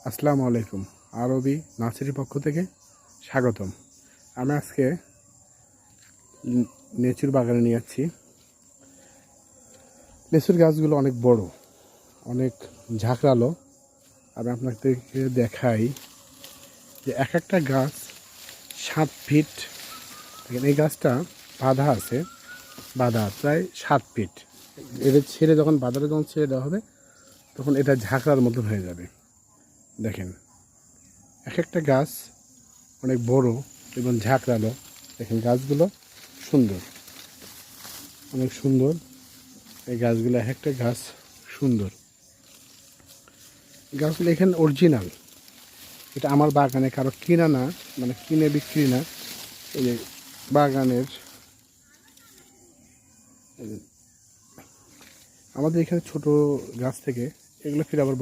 আসসালামু আলাইকুম। আরবি নার্সারির পক্ষ থেকে স্বাগতম। আমি আজকে লিচুর বাগানে নিয়ে যাচ্ছি। লিচুর গাছগুলো অনেক বড়, অনেক ঝাঁকড়ালো। আমি আপনাদেরকে দেখাই যে এক একটা গাছ 7 ফিট। দেখেন এই গাছটা বাঁধা আছে, বাঁধা প্রায় 7 ফিট। এটা ছেড়ে যখন বাঁধাটা যখন ছেড়ে দেওয়া হবে তখন এটা ঝাঁকড়ার মতন হয়ে যাবে। দেখেন এক একটা গাছ অনেক বড় এবং ঝাঁকড়ালো। দেখেন গাছগুলো সুন্দর, অনেক সুন্দর। এই গাছগুলো এক একটা গাছ সুন্দর। গাছগুলো এখানে অরিজিনাল, এটা আমার বাগানে কারো কিনা না, মানে কিনে বিক্রি না। এই যে বাগানের আমাদের এখানে ছোট গাছ থেকে এগুলো ফিরে আবার